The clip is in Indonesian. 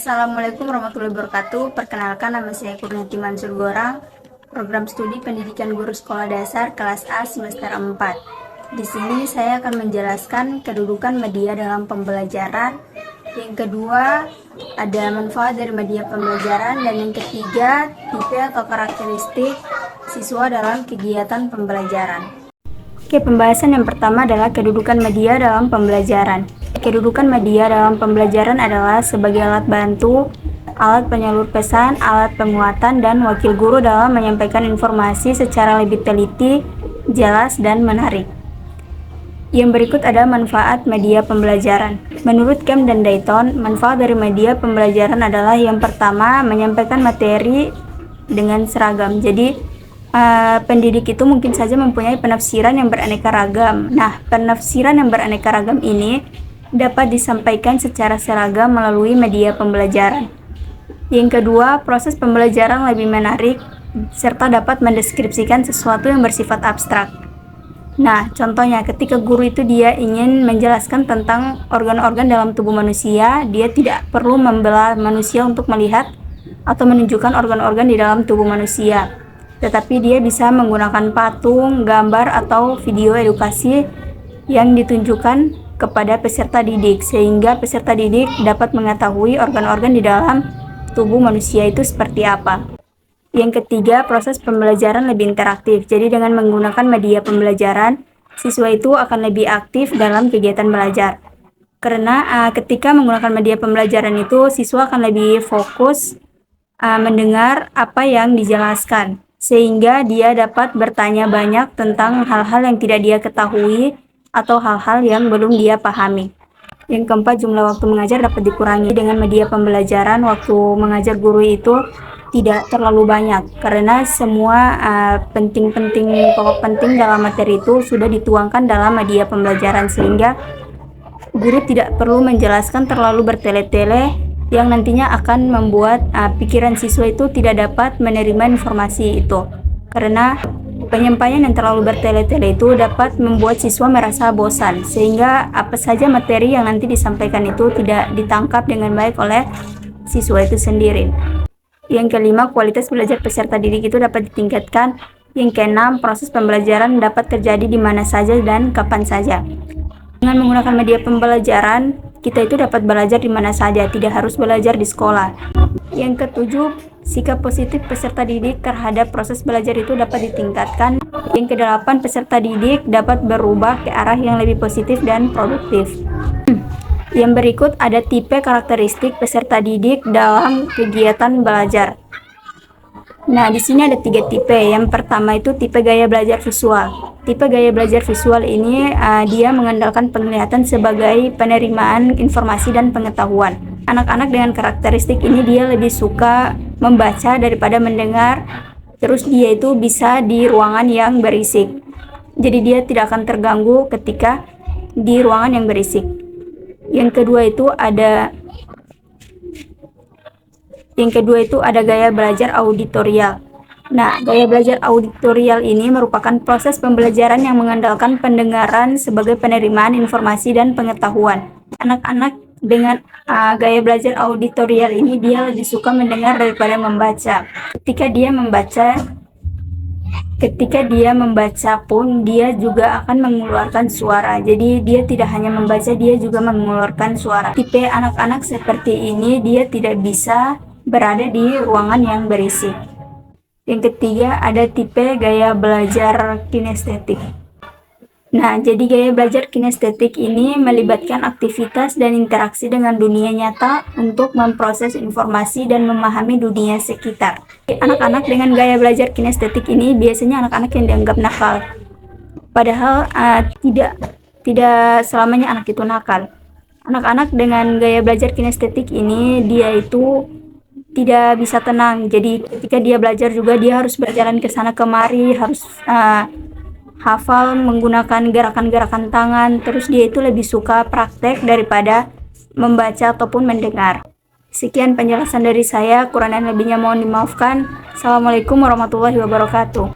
Assalamualaikum warahmatullahi wabarakatuh. Perkenalkan, nama saya Kurniati Mansur Gorang, program studi pendidikan guru sekolah dasar kelas A semester 4. Di sini saya akan menjelaskan kedudukan media dalam pembelajaran. Yang kedua, ada manfaat dari media pembelajaran, dan yang ketiga, tipe atau karakteristik siswa dalam kegiatan pembelajaran. Oke, pembahasan yang pertama adalah kedudukan media dalam pembelajaran. Kedudukan media dalam pembelajaran adalah sebagai alat bantu, alat penyalur pesan, alat penguatan, dan wakil guru dalam menyampaikan informasi secara lebih teliti, jelas, dan menarik. Yang berikut adalah manfaat media pembelajaran. Menurut Kem dan Dayton, manfaat dari media pembelajaran adalah yang pertama, menyampaikan materi dengan seragam. Jadi, pendidik itu mungkin saja mempunyai penafsiran yang beraneka ragam. Nah, penafsiran yang beraneka ragam ini dapat disampaikan secara seragam melalui media pembelajaran. Yang kedua, proses pembelajaran lebih menarik serta dapat mendeskripsikan sesuatu yang bersifat abstrak. Nah, contohnya ketika guru itu dia ingin menjelaskan tentang organ-organ dalam tubuh manusia, dia tidak perlu membelah manusia untuk melihat atau menunjukkan organ-organ di dalam tubuh manusia, tetapi dia bisa menggunakan patung, gambar, atau video edukasi yang ditunjukkan kepada peserta didik, sehingga peserta didik dapat mengetahui organ-organ di dalam tubuh manusia itu seperti apa. Yang ketiga, proses pembelajaran lebih interaktif. Jadi dengan menggunakan media pembelajaran, siswa itu akan lebih aktif dalam kegiatan belajar. Karena ketika menggunakan media pembelajaran itu, siswa akan lebih fokus mendengar apa yang dijelaskan, sehingga dia dapat bertanya banyak tentang hal-hal yang tidak dia ketahui atau hal-hal yang belum dia pahami. Yang keempat, jumlah waktu mengajar dapat dikurangi. Dengan media pembelajaran, waktu mengajar guru itu tidak terlalu banyak, karena semua pokok penting dalam materi itu sudah dituangkan dalam media pembelajaran, sehingga guru tidak perlu menjelaskan terlalu bertele-tele yang nantinya akan membuat pikiran siswa itu tidak dapat menerima informasi itu. Karena penyampaian yang terlalu bertele-tele itu dapat membuat siswa merasa bosan, sehingga apa saja materi yang nanti disampaikan itu tidak ditangkap dengan baik oleh siswa itu sendiri. Yang kelima, kualitas belajar peserta didik itu dapat ditingkatkan. Yang keenam, proses pembelajaran dapat terjadi di mana saja dan kapan saja. Dengan menggunakan media pembelajaran, kita itu dapat belajar di mana saja, tidak harus belajar di sekolah. Yang ketujuh, sikap positif peserta didik terhadap proses belajar itu dapat ditingkatkan. Yang kedelapan, peserta didik dapat berubah ke arah yang lebih positif dan produktif. Yang berikut ada tipe karakteristik peserta didik dalam kegiatan belajar. Nah, di sini ada 3 tipe. Yang pertama itu tipe gaya belajar visual. Tipe gaya belajar visual ini dia mengandalkan penglihatan sebagai penerimaan informasi dan pengetahuan. Anak-anak dengan karakteristik ini dia lebih suka membaca daripada mendengar. Terus dia itu bisa di ruangan yang berisik. Jadi dia tidak akan terganggu ketika di ruangan yang berisik. Yang kedua itu ada gaya belajar auditorial. Nah, gaya belajar auditorial ini merupakan proses pembelajaran yang mengandalkan pendengaran sebagai penerimaan informasi dan pengetahuan. Anak-anak dengan gaya belajar auditorial ini dia lebih suka mendengar daripada membaca. Ketika dia membaca pun dia juga akan mengeluarkan suara. Jadi dia tidak hanya membaca, dia juga mengeluarkan suara. Tipe anak-anak seperti ini dia tidak bisa berada di ruangan yang berisik. Yang ketiga ada tipe gaya belajar kinestetik. Nah, jadi gaya belajar kinestetik ini melibatkan aktivitas dan interaksi dengan dunia nyata untuk memproses informasi dan memahami dunia sekitar. Anak-anak dengan gaya belajar kinestetik ini biasanya anak-anak yang dianggap nakal. Padahal tidak selamanya anak itu nakal. Anak-anak dengan gaya belajar kinestetik ini dia itu tidak bisa tenang. Jadi ketika dia belajar juga dia harus berjalan ke sana kemari, harus hafal menggunakan gerakan-gerakan tangan. Terus dia itu lebih suka praktek daripada membaca ataupun mendengar. Sekian penjelasan dari saya, kurang dan lebihnya mohon dimaafkan. Assalamualaikum warahmatullahi wabarakatuh.